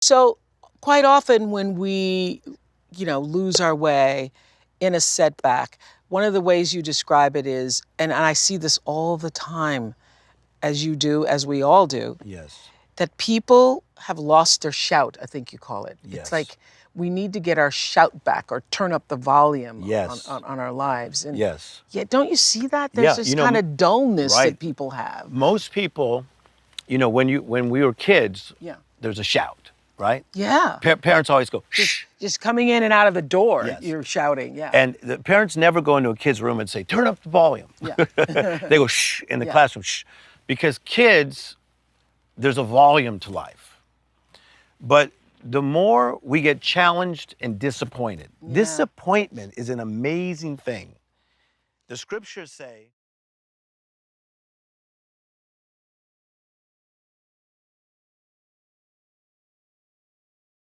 So quite often when we, lose our way in a setback, one of the ways you describe it is, and I see this all the time, as you do, as we all do, Yes. that people have lost their shout, I think you call it. It's Yes. like we need to get our shout back or turn up the volume on, Yes. on our lives. And Yes. yeah, don't you see that? There's Yeah. this kind of dullness Right. that people have. Most people, when we were kids, Yeah. there's a shout, right? Yeah. Parents always go, shh. Just coming in and out of the door, Yes. you're shouting. Yeah. And the parents never go into a kid's room and say, turn up the volume. Yeah. They go, shh, in the Yeah. classroom, shh. Because kids, there's a volume to life. But the more we get challenged and disappointed, disappointment is an amazing thing. The scriptures say,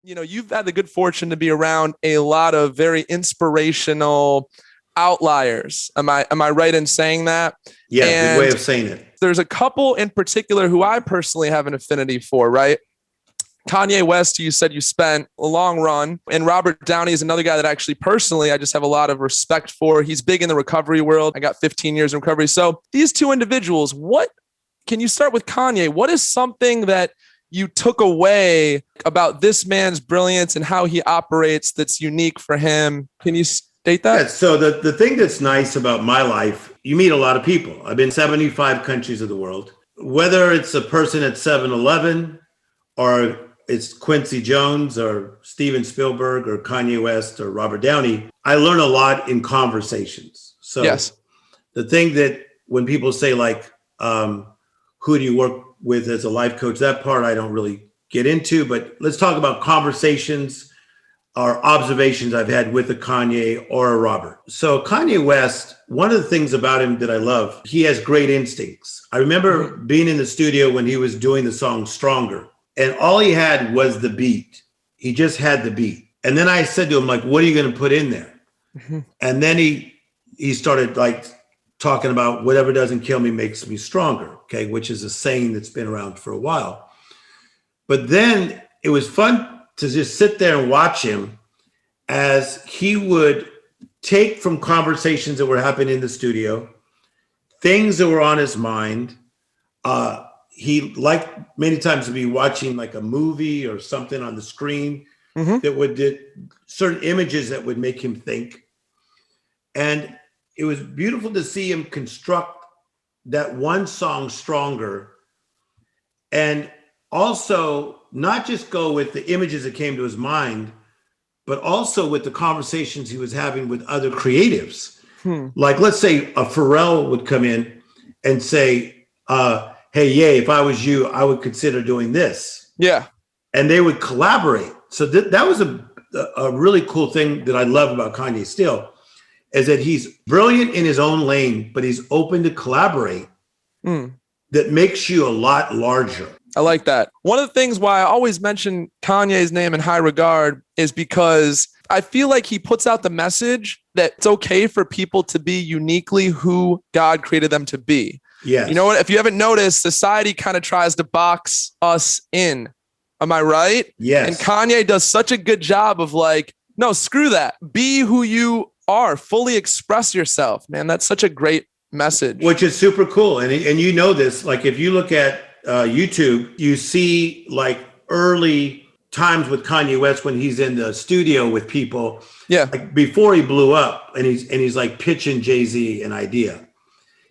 You've had the good fortune to be around a lot of very inspirational outliers. Am I right in saying that? Yeah, good way of saying it. There's a couple in particular who I personally have an affinity for, right? Kanye West, who you said you spent a long run, and Robert Downey is another guy that actually personally I just have a lot of respect for. He's big in the recovery world. I got 15 years in recovery. So these two individuals, can you start with Kanye? What is something that you took away about this man's brilliance and how he operates that's unique for him? Can you state that? Yeah, so the thing that's nice about my life, you meet a lot of people. I've been 75 countries of the world. Whether it's a person at 7-Eleven or it's Quincy Jones or Steven Spielberg or Kanye West or Robert Downey, I learn a lot in conversations. So yes. The thing that when people say like, who do you work with as a life coach, that part I don't really get into, but let's talk about conversations or observations I've had with a Kanye or a Robert. So Kanye West, one of the things about him that I love, he has great instincts. I remember being in the studio when he was doing the song Stronger, and all he had was the beat. He just had the beat. And then I said to him, like, what are you going to put in there? And then he started like talking about whatever doesn't kill me makes me stronger, okay, which is a saying that's been around for a while. But then it was fun to just sit there and watch him as he would take from conversations that were happening in the studio, things that were on his mind. He liked many times to be watching like a movie or something on the screen that would certain images that would make him think. And it was beautiful to see him construct that one song Stronger, and also not just go with the images that came to his mind, but also with the conversations he was having with other creatives. Like, let's say a Pharrell would come in and say, hey, Ye, if I was you, I would consider doing this. Yeah. And they would collaborate. So that was a really cool thing that I love about Kanye still, is that he's brilliant in his own lane, but he's open to collaborate. That makes you a lot larger. I like that. One of the things why I always mention Kanye's name in high regard is because I feel like he puts out the message that it's okay for people to be uniquely who God created them to be. Yes. You know what? If you haven't noticed, society kind of tries to box us in. Am I right? Yes. And Kanye does such a good job of like, no, screw that. Be who you are. Fully express yourself, man. That's such a great message. Which is super cool. And you know this, like if you look at YouTube, you see like early times with Kanye West when he's in the studio with people. Yeah. Like before he blew up and he's like pitching Jay-Z an idea.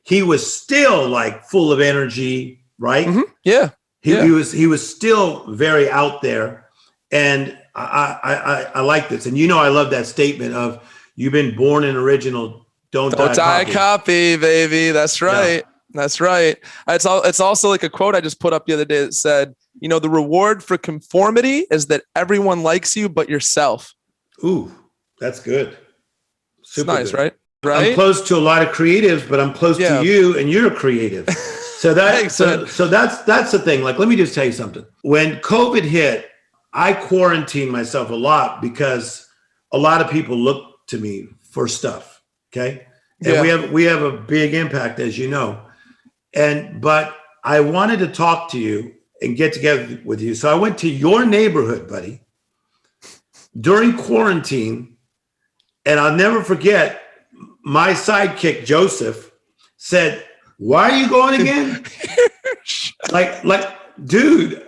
He was still like full of energy, right? Yeah. He was still very out there. And I like this. And I love that statement of you've been born an original, don't die a copy, baby. That's right. Yeah. That's right. It's also like a quote I just put up the other day that said, the reward for conformity is that everyone likes you but yourself. Ooh, that's good. Super nice, good. Right? I'm close to a lot of creatives, but I'm close to you, and you're a creative. So that's the thing. Like, let me just tell you something. When COVID hit, I quarantined myself a lot because a lot of people look to me for stuff. Okay. And we have a big impact, as you know. But I wanted to talk to you and get together with you. So I went to your neighborhood, buddy, during quarantine, and I'll never forget, my sidekick, Joseph, said, "Why are you going again?" like, dude,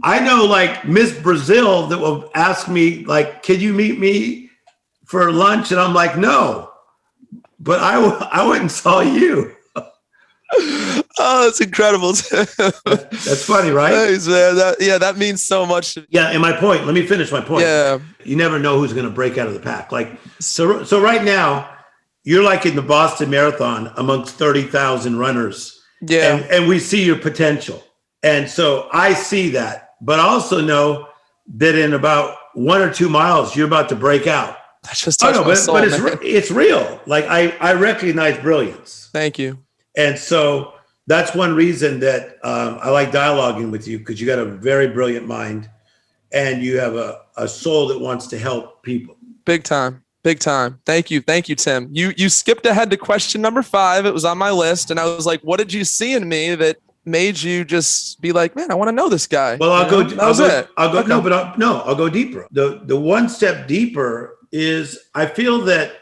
I know like Miss Brazil that will ask me, like, "Can you meet me for lunch?" And I'm like, "No," but I went and saw you. Oh, that's incredible. That's funny, right? Thanks, man. That means so much. Yeah, and my point, let me finish my point. Yeah. You never know who's going to break out of the pack. Like, so right now, you're like in the Boston Marathon amongst 30,000 runners. Yeah. And we see your potential. And so I see that, but I also know that in about 1 or 2 miles, you're about to break out. That's just touched my soul, but man. it's real. Like I recognize brilliance. Thank you. And so that's one reason that I like dialoguing with you, because you got a very brilliant mind and you have a soul that wants to help people. Big time. Big time. Thank you. Thank you, Tim. You skipped ahead to question number 5. It was on my list. And I was like, what did you see in me that made you just be like, man, I want to know this guy? Well, I'll go deeper. The one step deeper is I feel that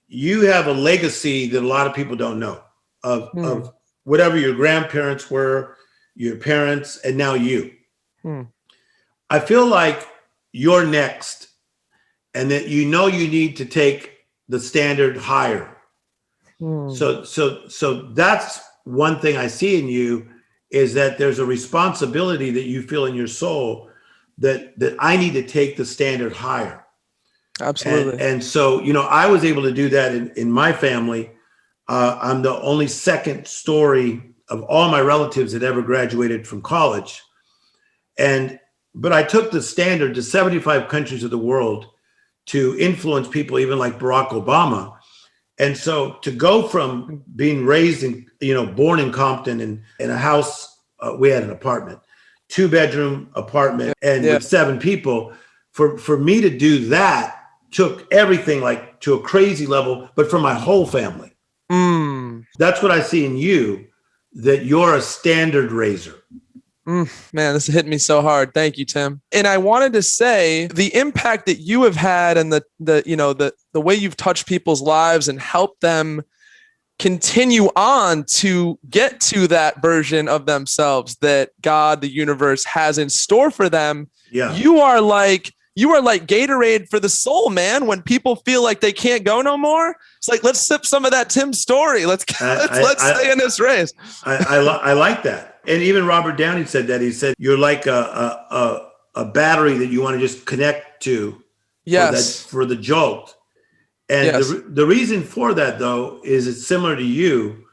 you have a legacy that a lot of people don't know of whatever your grandparents were, your parents, and now you. I feel like you're next, and that you need to take the standard higher. So that's one thing I see in you, is that there's a responsibility that you feel in your soul that I need to take the standard higher. Absolutely. And so, I was able to do that in my family. I'm the only second Storey of all my relatives that ever graduated from college. But I took the standard to 75 countries of the world to influence people, even like Barack Obama. And so to go from being raised in, born in Compton in a house, we had an apartment, 2-bedroom apartment, and with 7 people, for me to do that took everyththing like to a crazy level, but for my whole family. That's what I see in you, that you're a standard raiser. Man, this hit me so hard. Thank you, Tim. And I wanted to say the impact that you have had and the way you've touched people's lives and helped them continue on to get to that version of themselves that God, the universe, has in store for them. Yeah. You are like Gatorade for the soul, man. When people feel like they can't go no more, it's like, let's sip some of that Tim Storey. Let's stay in this race. I like that. And even Robert Downey said that. He said, you're like a battery that you want to just connect to for the jolt. And the reason for that, though, is it's similar to you,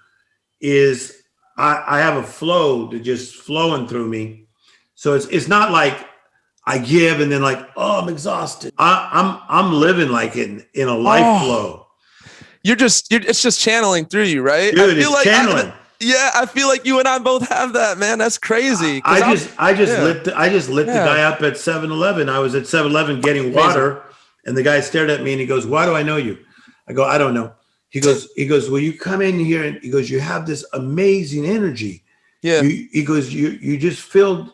is I have a flow that just flowing through me. So it's not like I give and then like, oh, I'm exhausted. I'm living like in a life flow. It's just channeling through you, right? Dude, it's channeling. I feel like you and I both have that, man. That's crazy. I just lit the guy up at 7-Eleven. I was at 7-Eleven getting water, and the guy stared at me and he goes, "Why do I know you?" I go, "I don't know." He goes, "Well, you come in here and he goes, you have this amazing energy." Yeah. He goes, you just filled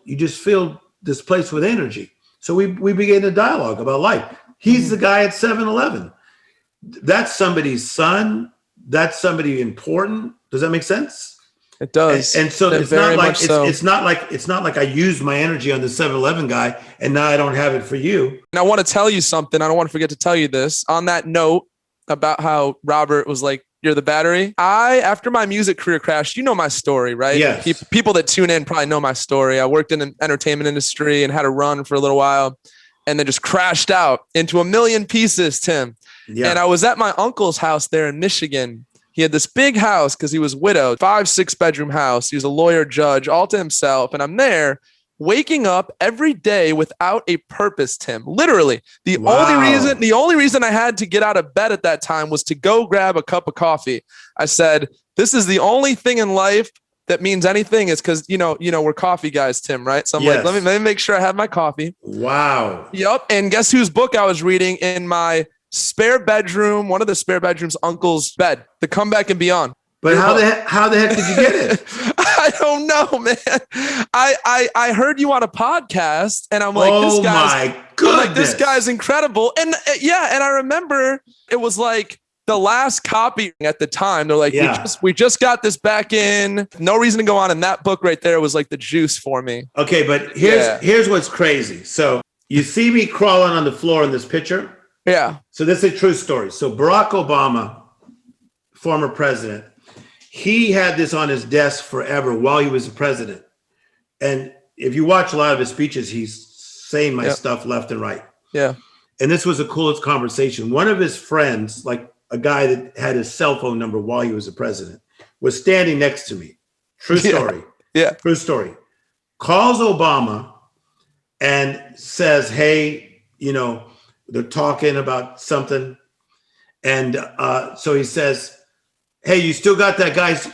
this place with energy. So we began a dialogue about life. He's the guy at 7-Eleven. That's somebody's son. That's somebody important. Does that make sense? It does. And so it's not like I used my energy on the 7-Eleven guy and now I don't have it for you. And I want to tell you something. I don't want to forget to tell you this. On that note about how Robert was like, you're the battery. After my music career crashed, you know my story, right? Yes. People that tune in probably know my story. I worked in an entertainment industry and had a run for a little while and then just crashed out into a million pieces, Tim. Yeah. And I was at my uncle's house there in Michigan. He had this big house because he was widowed, 5-6 bedroom house. He was a lawyer, judge, all to himself. And I'm there waking up every day without a purpose, Tim. Literally. The only reason I had to get out of bed at that time was to go grab a cup of coffee. I said, this is the only thing in life that means anything is because, we're coffee guys, Tim, right? So I'm like, let me make sure I have my coffee. Wow. Yep. And guess whose book I was reading in my spare bedroom, one of the spare bedrooms, uncle's bed, The Comeback and Beyond. But how the heck did you get it? I don't know, man. I heard you on a podcast, and I'm like, this guy's incredible. And and I remember it was like the last copy at the time. They're like, we just got this back in. No reason to go on. And that book right there was like the juice for me. Okay, but here's what's crazy. So you see me crawling on the floor in this picture. Yeah. So this is a true story. So Barack Obama, former president, he had this on his desk forever while he was the president. And if you watch a lot of his speeches, he's saying my stuff left and right. Yeah. And this was the coolest conversation. One of his friends, like a guy that had his cell phone number while he was the president, was standing next to me. True story. Yeah. True story. Calls Obama and says, hey, they're talking about something. And so he says, hey, you still got that guy's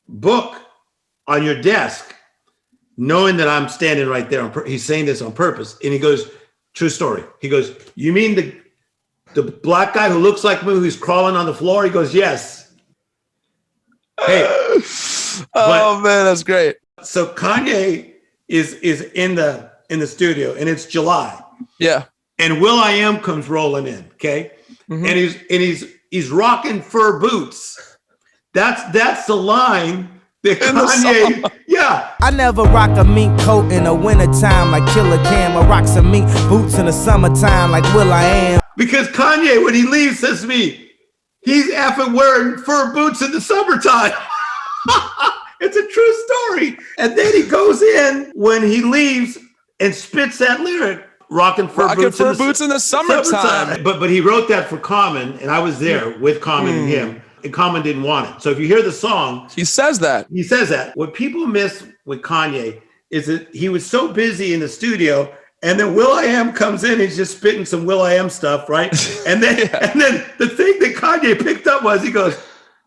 book on your desk, knowing that I'm standing right there. He's saying this on purpose. And he goes, true story. He goes, you mean the black guy who looks like me, who's crawling on the floor? He goes, yes. Hey. Oh, man, that's great. So Kanye is in the studio, and it's July. Yeah. And will.i.am comes rolling in, okay? Mm-hmm. And he's rocking fur boots. That's the line that Kanye, I never rock a mink coat in the wintertime like Killer Cam. I rock some mink boots in the summertime like will.i.am. Because Kanye, when he leaves, says to me, he's effing wearing fur boots in the summertime. It's a true story. And then he goes in when he leaves and spits that lyric, rocking fur boots in the summertime. But he wrote that for Common, and I was there with Common and him. And Common didn't want it. So if you hear the song, he says that. What people miss with Kanye is that he was so busy in the studio, and then will.i.am comes in, he's just spitting some will.i.am stuff, right? And then the thing that Kanye picked up was, he goes,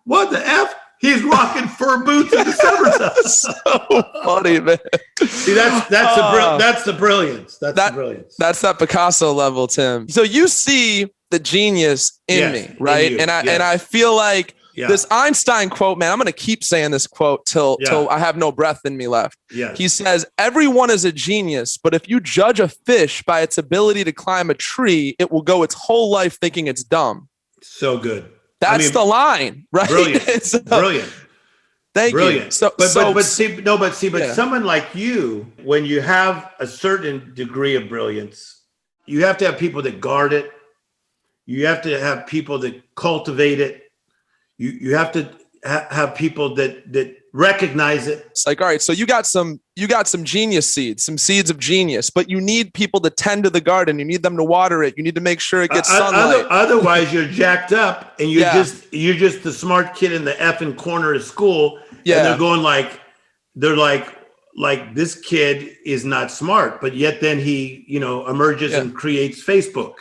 what the F? He's rocking fur boots in the summertime. So funny, man. See, that's the brilliance. That's the brilliance. That's that Picasso level, Tim. So you see the genius in me, right? And I feel like this Einstein quote, man, I'm going to keep saying this quote till I have no breath in me left. Yes. He says, everyone is a genius, but if you judge a fish by its ability to climb a tree, it will go its whole life thinking it's dumb. So good. That's the line, right? Brilliant. Brilliant. Thank Brilliant. you. So, but someone like you, when you have a certain degree of brilliance, you have to have people that guard it. You have to have people that cultivate it. You have to have people that recognize it. It's like, all right, so you got some genius seeds, some seeds of genius, but you need people to tend to the garden. You need them to water it. You need to make sure it gets sunlight. Otherwise, you're jacked up, and you're just the smart kid in the effing corner of school. Yeah, and they're going they're like this kid is not smart, but yet then he emerges and creates Facebook.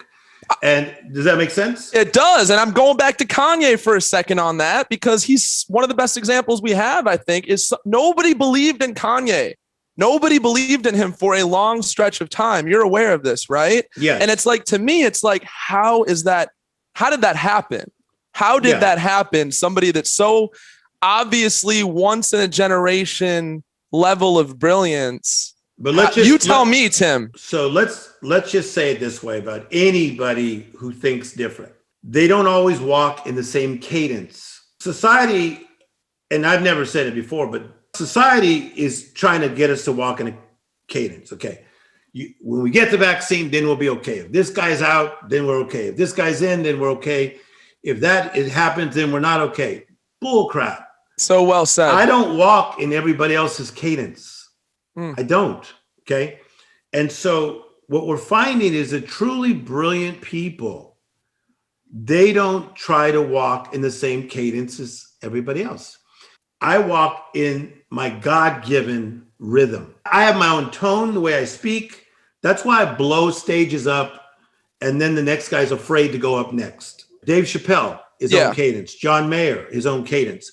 And does that make sense? It does. And I'm going back to Kanye for a second on that, because he's one of the best examples we have, I think, is nobody believed in Kanye. Nobody believed in him for a long stretch of time. You're aware of this, right? Yeah. And it's like, to me, it's like, how did that happen? How did that happen? Somebody that's so obviously once in a generation level of brilliance. But tell me, Tim. So let's just say it this way about anybody who thinks different. They don't always walk in the same cadence. Society, and I've never said it before, but society is trying to get us to walk in a cadence. Okay. When we get the vaccine, then we'll be okay. If this guy's out, then we're okay. If this guy's in, then we're okay. If it happens, then we're not okay. Bull crap. So well said. I don't walk in everybody else's cadence. I don't. Okay. And so what we're finding is that truly brilliant people, they don't try to walk in the same cadence as everybody else. I walk in my God-given rhythm. I have my own tone, the way I speak. That's why I blow stages up, and then the next guy's afraid to go up next. Dave Chappelle, his own cadence. John Mayer, his own cadence.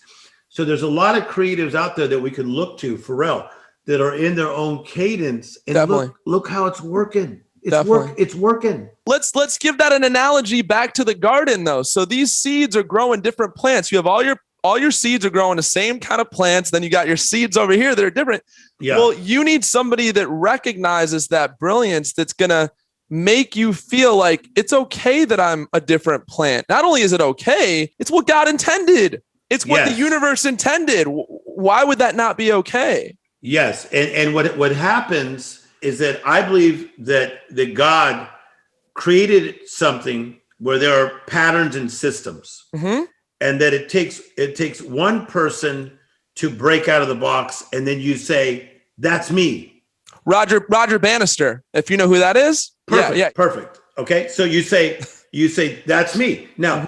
So there's a lot of creatives out there that we can look to, Pharrell, that are in their own cadence, and look how it's working. It's working. Let's give that an analogy back to the garden, though. So these seeds are growing different plants. You have all all your seeds are growing the same kind of plants. Then you got your seeds over here that are different. Yeah. Well, you need somebody that recognizes that brilliance, that's going to make you feel like it's okay that I'm a different plant. Not only is it okay, it's what God intended. It's what the universe intended. Why would that not be okay? Yes. And what happens is that I believe that God created something where there are patterns and systems, and that it takes one person to break out of the box, and then you say, that's me. Roger Bannister, if you know who that is. Perfect. Yeah. Perfect. Okay. So you say, that's me. Now,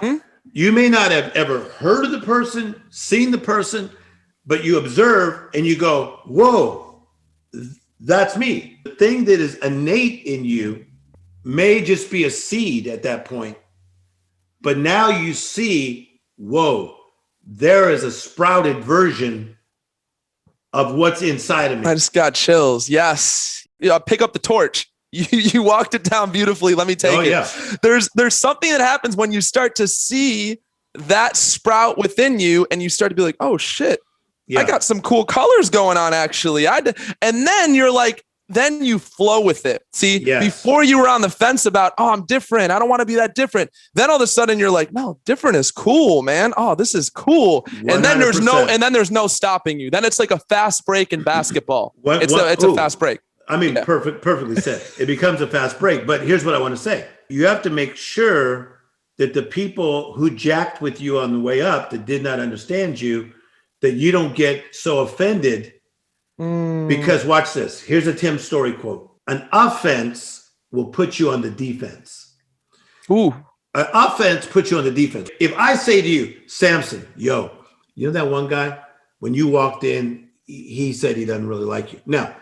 you may not have ever heard of the person, seen the person, but you observe and you go, whoa, that's me. The thing that is innate in you may just be a seed at that point. But now you see, whoa, there is a sprouted version of what's inside of me. I just got chills. Yes. Pick up the torch. You walked it down beautifully. Let me take it. Yeah. There's something that happens when you start to see that sprout within you, and you start to be like, oh shit, I got some cool colors going on actually. And then you're like, then you flow with it. See, before you were on the fence about, oh, I'm different, I don't want to be that different. Then all of a sudden you're like, no, different is cool, man. Oh, this is cool. 100%. And then there's no stopping you. Then it's like a fast break in basketball. It's a fast break. I mean, perfectly said. It becomes a fast break. But here's what I want to say. You have to make sure that the people who jacked with you on the way up, that did not understand you, that you don't get so offended. Because watch this. Here's a Tim Storey quote. An offense will put you on the defense. Ooh. An offense puts you on the defense. If I say to you, Samson, yo, you know that one guy, when you walked in, he said he doesn't really like you. Now,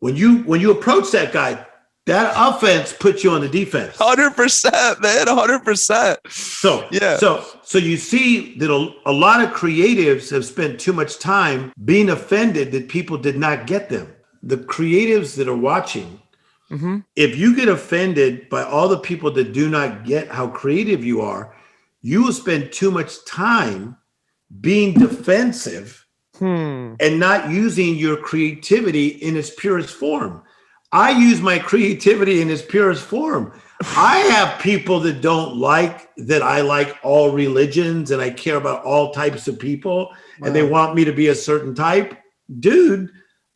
when you approach that guy, that offense puts you on the defense. 100%, man, 100%. So you see that a lot of creatives have spent too much time being offended that people did not get them. The creatives that are watching, if you get offended by all the people that do not get how creative you are, you will spend too much time being defensive and not using your creativity in its purest form. I use my creativity in its purest form. I have people that don't like that I like all religions and I care about all types of people, and they want me to be a certain type. Dude,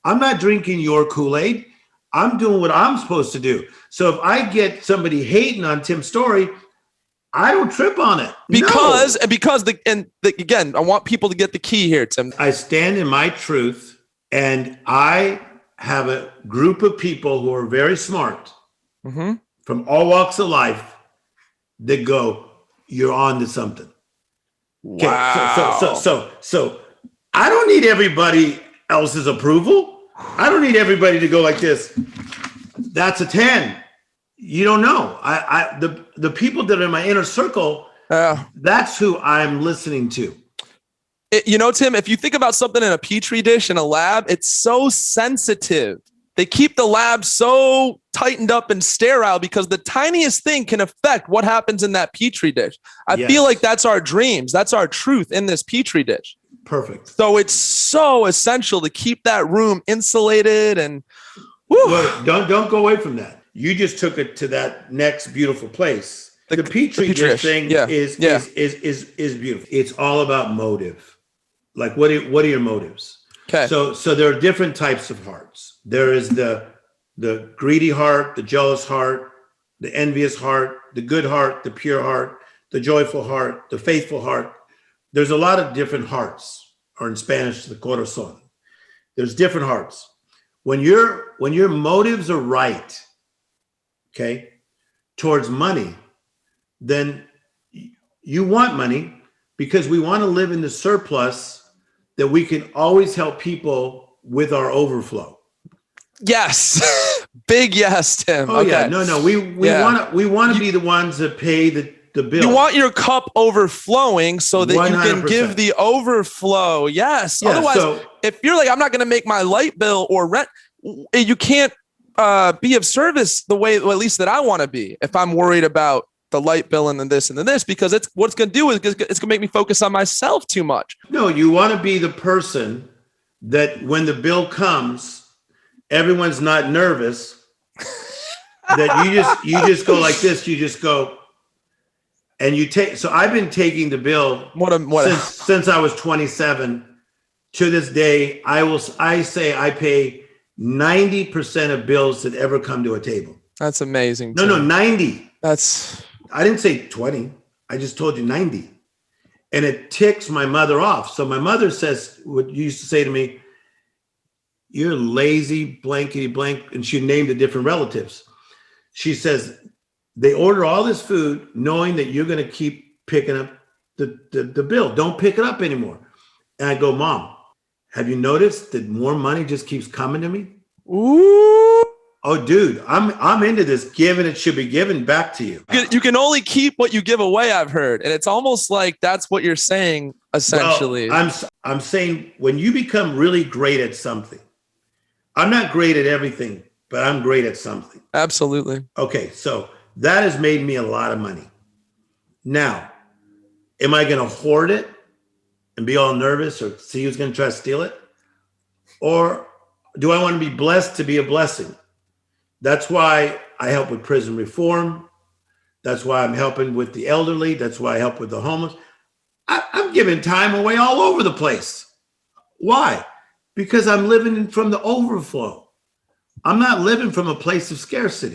I'm not drinking your Kool-Aid. I'm doing what I'm supposed to do. So if I get somebody hating on Tim Storey, I don't trip on it. Again, I want people to get the key here, Tim. I stand in my truth, and I have a group of people who are very smart from all walks of life that go, you're on to something. Okay, wow. So I don't need everybody else's approval. I don't need everybody to go like this. That's a 10. You don't know. The people that are in my inner circle, that's who I'm listening to. Tim, if you think about something in a petri dish in a lab, it's so sensitive. They keep the lab so tightened up and sterile because the tiniest thing can affect what happens in that petri dish. I feel like that's our dreams. That's our truth in this petri dish. Perfect. So it's so essential to keep that room insulated and well, don't go away from that. You just took it to that next beautiful place. The petri dish thing is beautiful. It's all about motive. Like what are your motives? Okay. So there are different types of hearts. There is the greedy heart, the jealous heart, the envious heart, the good heart, the pure heart, the joyful heart, the faithful heart. There's a lot of different hearts, or in Spanish, the corazón. There's different hearts. When your motives are right, okay, towards money, then you want money because we want to live in the surplus that we can always help people with our overflow. Yes. Big yes, Tim. Oh, okay. Yeah. No. We want to be the ones that pay the bill. You want your cup overflowing so that 100%. You can give the overflow. Yes. Yeah, otherwise, if you're like, I'm not going to make my light bill or rent, you can't be of service the way, at least that I want to be. If I'm worried about the light bill and then this and then this, because it's what it's going to do is it's going to make me focus on myself too much. No, you want to be the person that when the bill comes, everyone's not nervous. That you just go like this. You just go, and you take. So I've been taking the bill since I was 27. To this day, I say I pay 90% of bills that ever come to a table. That's amazing. No, 90. I didn't say 20. I just told you 90. And it ticks my mother off. So my mother says what you used to say to me, you're lazy, blankety blank. And she named the different relatives. She says, they order all this food knowing that you're going to keep picking up the bill. Don't pick it up anymore. And I go, Mom, have you noticed that more money just keeps coming to me? Ooh. Oh, dude, I'm into this. Given it should be given back to you. You can only keep what you give away, I've heard. And it's almost like that's what you're saying, essentially. Well, I'm saying when you become really great at something, I'm not great at everything, but I'm great at something. Absolutely. Okay, so that has made me a lot of money. Now, am I going to hoard it and be all nervous or see who's going to try to steal it? Or do I want to be blessed to be a blessing? That's why I help with prison reform. That's why I'm helping with the elderly. That's why I help with the homeless. I'm giving time away all over the place. Why? Because I'm living from the overflow. I'm not living from a place of scarcity.